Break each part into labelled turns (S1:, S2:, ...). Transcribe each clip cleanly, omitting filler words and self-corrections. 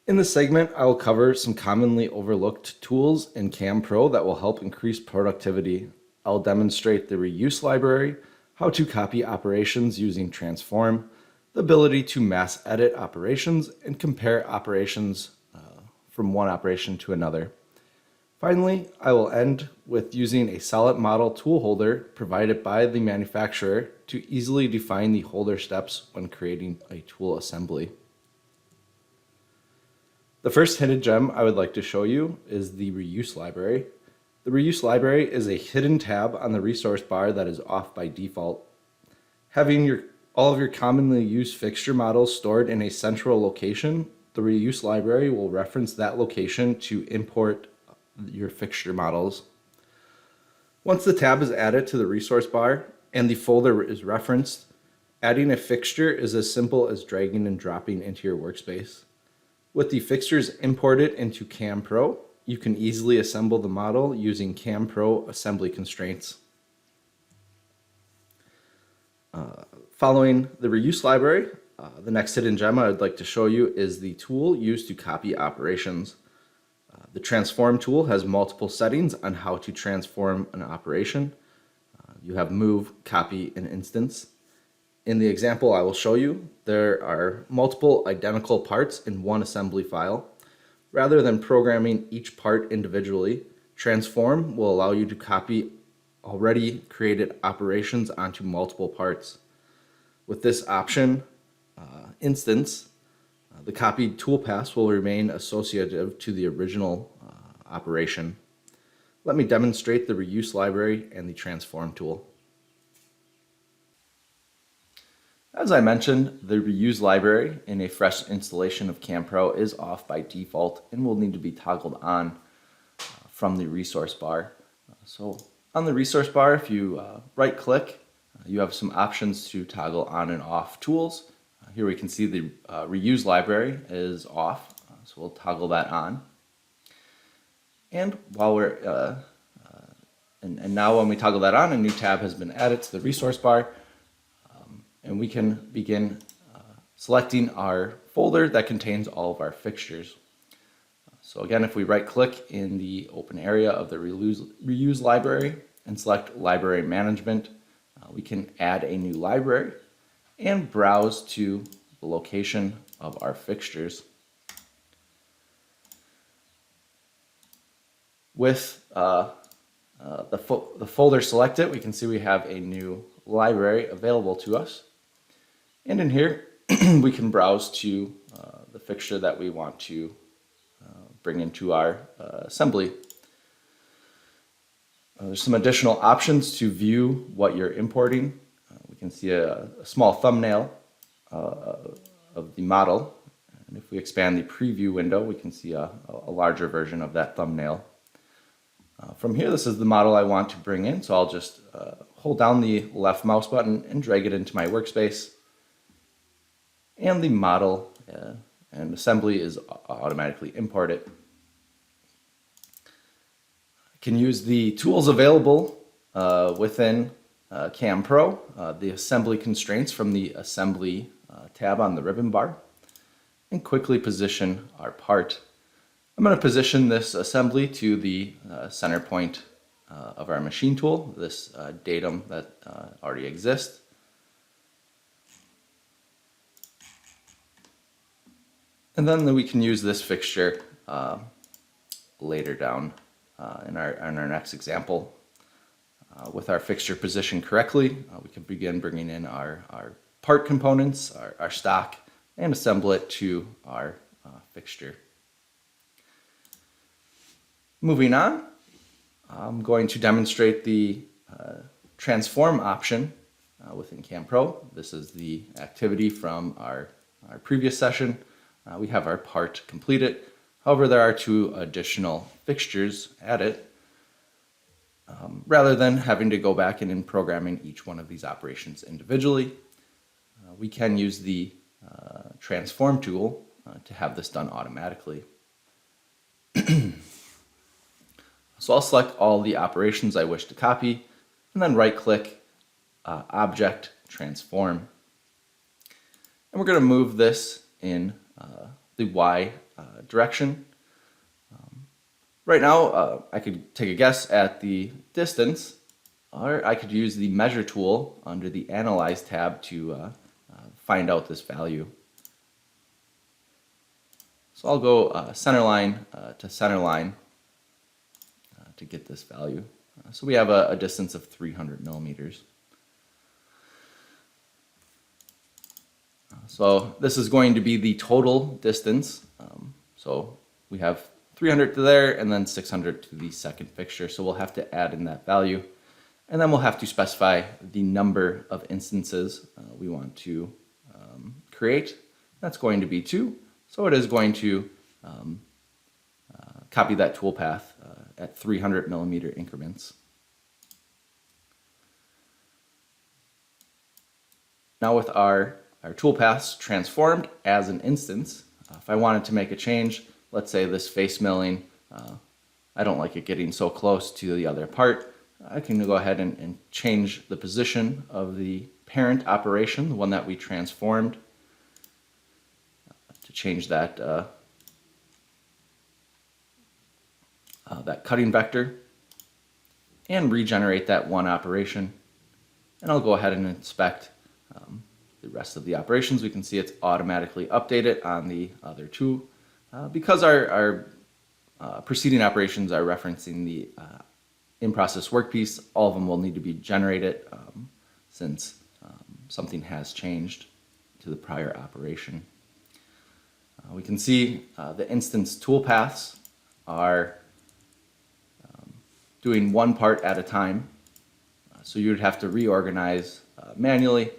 S1: In this segment, I will cover some commonly overlooked tools in CAM Pro that will help increase productivity. I'll demonstrate the reuse library, how to copy operations using transform, the ability to mass edit operations, and compare operations from one operation to another. Finally, I will end with using a solid model tool holder provided by the manufacturer to easily define the holder steps when creating a tool assembly. The first hidden gem I would like to show you is the reuse library. The reuse library is a hidden tab on the resource bar that is off by default. Having all of your commonly used fixture models stored in a central location, the reuse library will reference that location to import your fixture models. Once the tab is added to the resource bar and the folder is referenced, adding a fixture is as simple as dragging and dropping into your workspace. With the fixtures imported into CAM Pro, you can easily assemble the model using CAM Pro assembly constraints. Following the reuse library, the next hidden gem I would like to show you is the tool used to copy operations. The transform tool has multiple settings on how to transform an operation. You have move, copy, and instance. In the example I will show you, there are multiple identical parts in one assembly file. Rather than programming each part individually, transform will allow you to copy already created operations onto multiple parts. With this option, instance, the copied toolpaths will remain associative to the original operation. Let me demonstrate the reuse library and the transform tool. As I mentioned, the reuse library in a fresh installation of CAM Pro is off by default and will need to be toggled on from the resource bar. So on the resource bar, if you right click, you have some options to toggle on and off tools. Here we can see the reuse library is off, so we'll toggle that on. And while we're and now when we toggle that on, a new tab has been added to the resource bar, and we can begin selecting our folder that contains all of our fixtures. So again, if we right click in the open area of the reuse library and select library management, we can add a new library and browse to the location of our fixtures. With the folder selected, we can see we have a new library available to us. And in here, we can browse to the fixture that we want to bring into our assembly. There's some additional options to view what you're importing. We can see a small thumbnail of the model. And if we expand the preview window, we can see a larger version of that thumbnail. From here, this is the model I want to bring in, so I'll just hold down the left mouse button and drag it into my workspace. And the model and assembly is automatically imported. I can use the tools available within CAM Pro, the assembly constraints from the assembly tab on the ribbon bar, and quickly position our part. I'm going to position this assembly to the center point of our machine tool, this datum that already exists. And then we can use this fixture later down in our next example. With our fixture positioned correctly, we can begin bringing in our part components, our stock, and assemble it to our fixture. Moving on, I'm going to demonstrate the transform option within CAM Pro. This is the activity from our previous session. We have our part completed. However, there are two additional fixtures added. Rather than having to go back and programming each one of these operations individually, we can use the transform tool to have this done automatically. So I'll select all the operations I wish to copy and then right click Object Transform. And we're going to move this in the Y direction. Right now, I could take a guess at the distance, or I could use the Measure tool under the Analyze tab to find out this value. So I'll go center line to center line to get this value. So we have a distance of 300 millimeters. So this is going to be the total distance. So we have 300 to there and then 600 to the second fixture. So we'll have to add in that value. And then we'll have to specify the number of instances we want to create. That's going to be 2. So it is going to copy that toolpath at 300 millimeter increments. Now with our toolpaths transformed as an instance, if I wanted to make a change, let's say this face milling, I don't like it getting so close to the other part, I can go ahead and change the position of the parent operation, the one that we transformed, to change that that cutting vector and regenerate that one operation. And I'll go ahead and inspect the rest of the operations. We can see it's automatically updated on the other two. Because our preceding operations are referencing the in-process workpiece, all of them will need to be generated since something has changed to the prior operation. We can see the instance toolpaths are doing one part at a time. So you would have to reorganize manually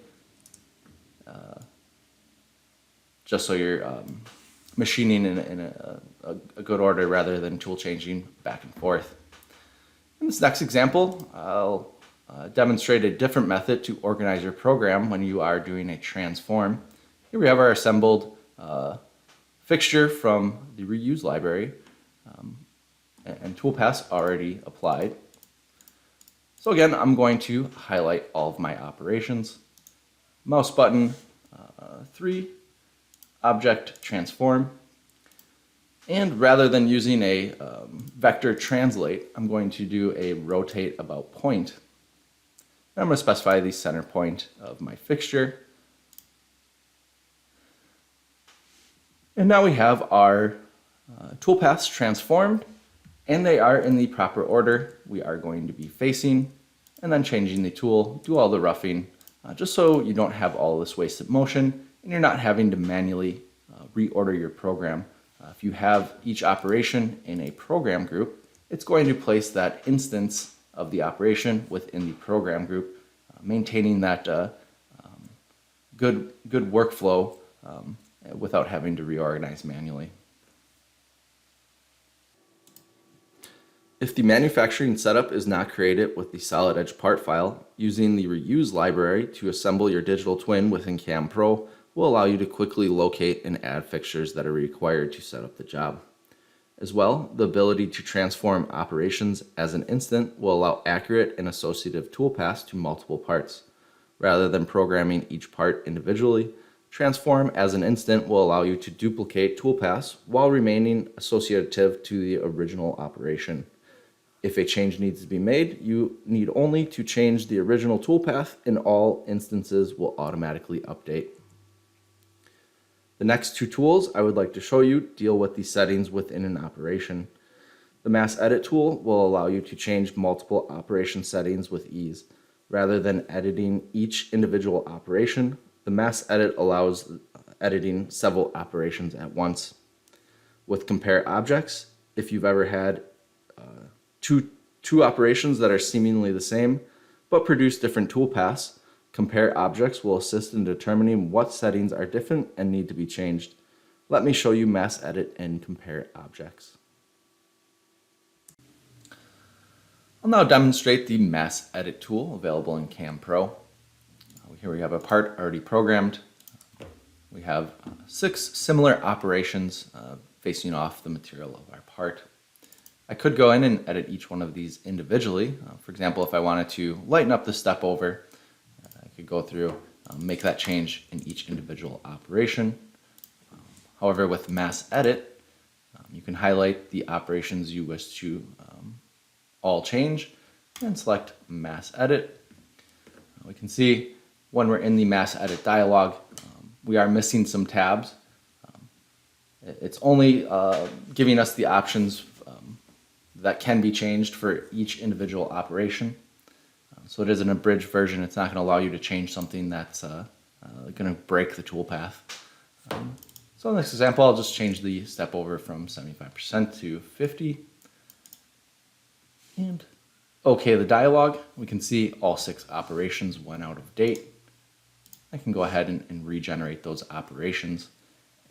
S1: just so you're machining in a good order rather than tool changing back and forth. In this next example, I'll demonstrate a different method to organize your program when you are doing a transform. Here we have our assembled fixture from the reuse library and toolpaths already applied. So again, I'm going to highlight all of my operations. Mouse button 3, object transform. And rather than using a vector translate, I'm going to do a rotate about point. And I'm going to specify the center point of my fixture. And now we have our toolpaths transformed, and they are in the proper order. We are going to be facing and then changing the tool, do all the roughing, just so you don't have all this wasted motion and you're not having to manually reorder your program. If you have each operation in a program group, it's going to place that instance of the operation within the program group, maintaining that good workflow without having to reorganize manually. If the manufacturing setup is not created with the solid edge part file, using the reuse library to assemble your digital twin within CAM Pro will allow you to quickly locate and add fixtures that are required to set up the job. As well, the ability to transform operations as an instant will allow accurate and associative toolpaths to multiple parts. Rather than programming each part individually, transform as an instant will allow you to duplicate toolpaths while remaining associative to the original operation. If a change needs to be made, you need only to change the original toolpath and all instances will automatically update. The next two tools I would like to show you deal with the settings within an operation. The Mass Edit tool will allow you to change multiple operation settings with ease. Rather than editing each individual operation, the Mass Edit allows editing several operations at once. With Compare Objects, if you've ever had two operations that are seemingly the same but produce different toolpaths, Compare Objects will assist in determining what settings are different and need to be changed. Let me show you Mass Edit and Compare Objects. I'll now demonstrate the Mass Edit tool available in CAM Pro. Here we have a part already programmed. We have 6 similar operations facing off the material of our part. I could go in and edit each one of these individually. For example, if I wanted to lighten up the step over, I could go through, make that change in each individual operation. However, with Mass Edit, You can highlight the operations you wish to all change and select Mass Edit. We can see when we're in the Mass Edit dialog, we are missing some tabs. It's only giving us the options that can be changed for each individual operation. So it is an abridged version. It's not going to allow you to change something that's going to break the toolpath. So in this example, I'll just change the step over from 75% to 50. And OK the dialog. We can see all 6 operations went out of date. I can go ahead and regenerate those operations,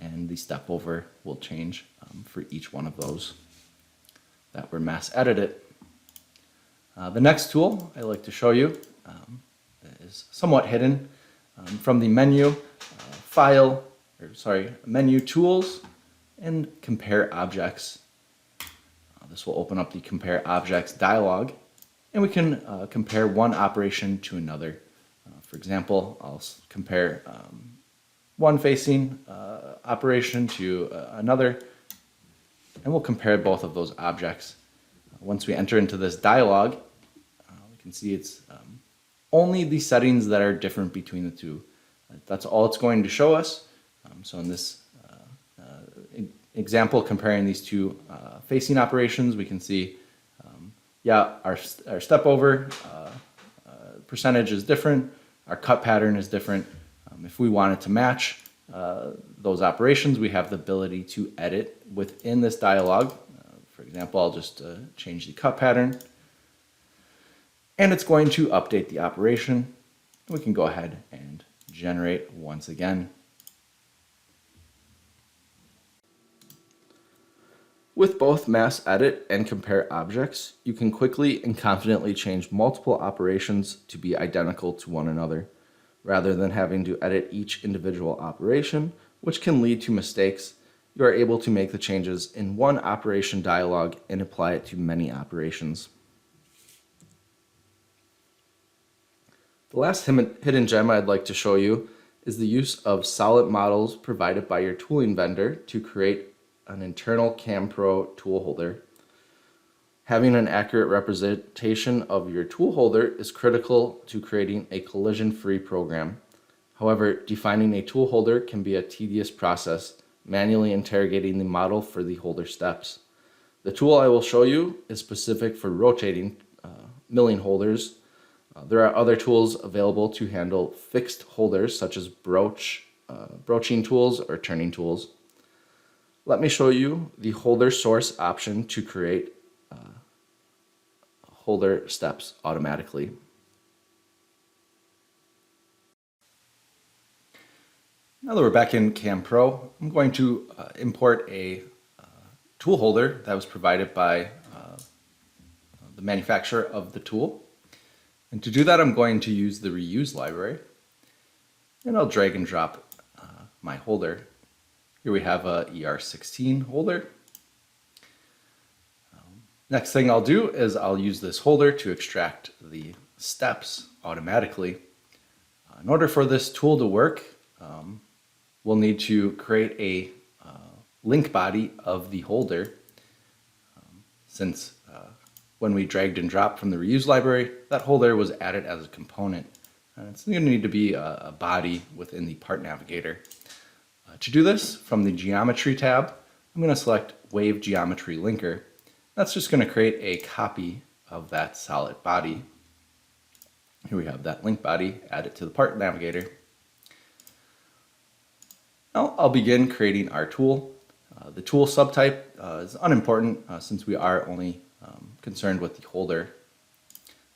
S1: and the step over will change for each one of those that were mass edited. The next tool I like to show you is somewhat hidden from the menu, menu tools, and compare objects. This will open up the compare objects dialog, and we can compare one operation to another. For example, I'll compare one facing operation to another, and we'll compare both of those objects. Once we enter into this dialog, we can see it's only the settings that are different between the two. That's all it's going to show us. So in this example, comparing these two facing operations, we can see, our step over percentage is different, our cut pattern is different. If we wanted to match those operations, we have the ability to edit within this dialog. For example, I'll just change the cut pattern, and it's going to update the operation. We can go ahead and generate once again. With both mass edit and compare objects, you can quickly and confidently change multiple operations to be identical to one another, rather than having to edit each individual operation, which can lead to mistakes. You are able to make the changes in one operation dialog and apply it to many operations. The last hidden gem I'd like to show you is the use of solid models provided by your tooling vendor to create an internal CamPro tool holder. Having an accurate representation of your tool holder is critical to creating a collision-free program. However, defining a tool holder can be a tedious process, manually interrogating the model for the holder steps. The tool I will show you is specific for rotating milling holders. There are other tools available to handle fixed holders, such as broaching tools or turning tools. Let me show you the holder source option to create holder steps automatically. Now that we're back in CamPro, I'm going to import a tool holder that was provided by the manufacturer of the tool. And to do that, I'm going to use the reuse library, and I'll drag and drop my holder. Here we have a ER16 holder. Next thing I'll do is I'll use this holder to extract the steps automatically. In order for this tool to work, we'll need to create a link body of the holder. Since when we dragged and dropped from the reuse library, that holder was added as a component. And it's going to need to be a body within the part navigator. To do this, from the Geometry tab, I'm going to select Wave Geometry Linker. That's just going to create a copy of that solid body. Here we have that link body, add it to the part navigator. Now I'll begin creating our tool. The tool subtype is unimportant since we are only concerned with the holder.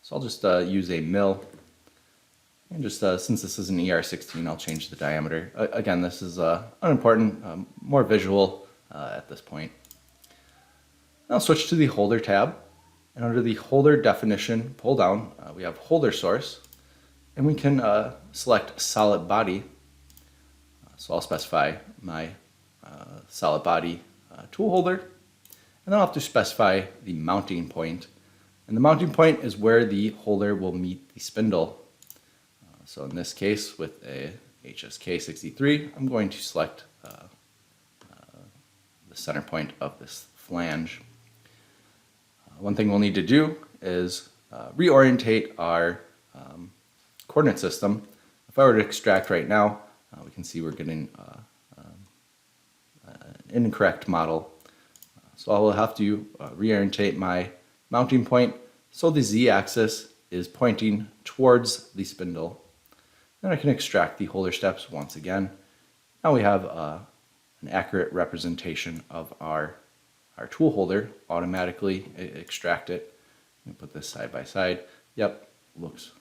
S1: So I'll just use a mill. And just since this is an ER16, I'll change the diameter. Again, this is unimportant, more visual at this point. I'll switch to the holder tab, and under the holder definition pull down, we have holder source, and we can select solid body. So I'll specify my solid body tool holder, and then I'll have to specify the mounting point. And the mounting point is where the holder will meet the spindle. So in this case, with a HSK 63, I'm going to select the center point of this flange. One thing we'll need to do is reorientate our coordinate system. If I were to extract right now, we can see we're getting an incorrect model. So I will have to reorientate my mounting point so the z-axis is pointing towards the spindle. Then I can extract the holder steps once again. Now we have an accurate representation of our tool holder. Automatically extract it. Let me put this side by side. Yep, looks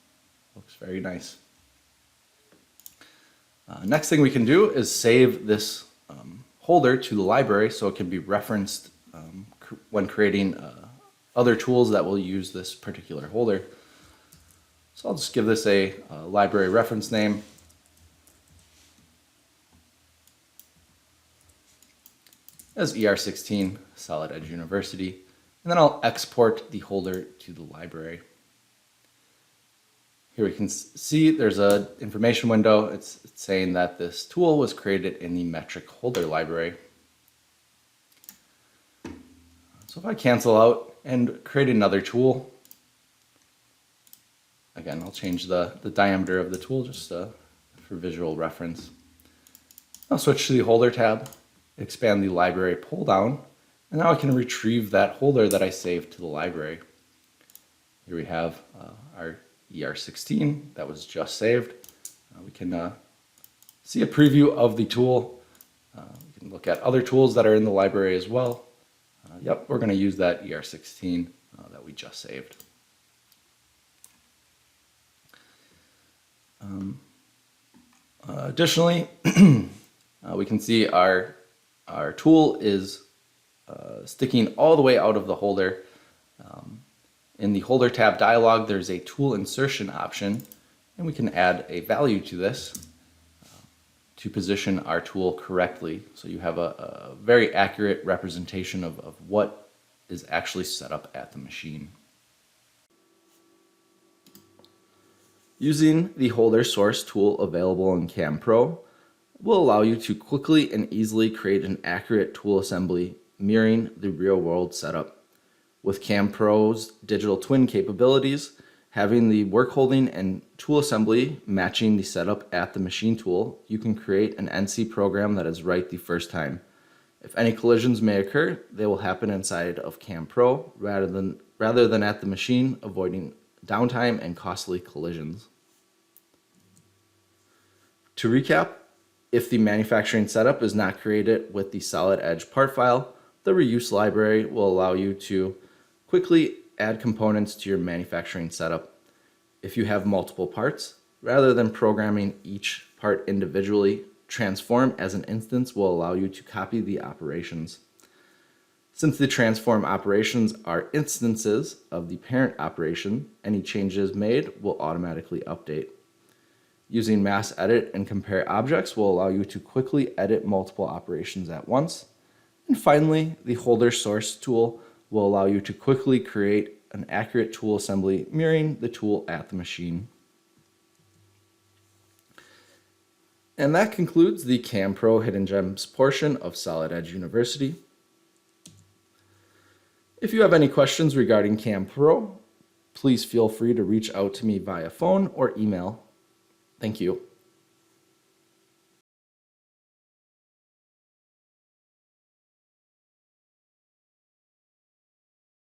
S1: very nice. Next thing we can do is save this holder to the library so it can be referenced when creating other tools that will use this particular holder. So I'll just give this a library reference name. As ER16 Solid Edge University, and then I'll export the holder to the library. Here we can see there's an information window. It's saying that this tool was created in the metric holder library. So if I cancel out and create another tool, again, I'll change the diameter of the tool just for visual reference. I'll switch to the holder tab, expand the library pull down, and now I can retrieve that holder that I saved to the library. Here we have our ER16 that was just saved. We can see a preview of the tool. We can look at other tools that are in the library as well. Yep, we're going to use that ER16 that we just saved. Additionally, we can see our tool is sticking all the way out of the holder. In the holder tab dialog, there's a tool insertion option, and we can add a value to this to position our tool correctly. So you have a very accurate representation of what is actually set up at the machine. Using the holder source tool available in CAM Pro will allow you to quickly and easily create an accurate tool assembly mirroring the real-world setup. With CAM Pro's digital twin capabilities, having the work holding and tool assembly matching the setup at the machine tool, you can create an NC program that is right the first time. If any collisions may occur, they will happen inside of CAM Pro rather than at the machine, avoiding downtime and costly collisions. To recap, if the manufacturing setup is not created with the Solid Edge part file, the reuse library will allow you to quickly add components to your manufacturing setup. If you have multiple parts, rather than programming each part individually, transform as an instance will allow you to copy the operations. Since the transform operations are instances of the parent operation, any changes made will automatically update. Using mass edit and compare objects will allow you to quickly edit multiple operations at once. And finally, the holder source tool will allow you to quickly create an accurate tool assembly mirroring the tool at the machine. And that concludes the CAM Pro Hidden Gems portion of Solid Edge University. If you have any questions regarding CAM Pro, please feel free to reach out to me via phone or email. Thank you.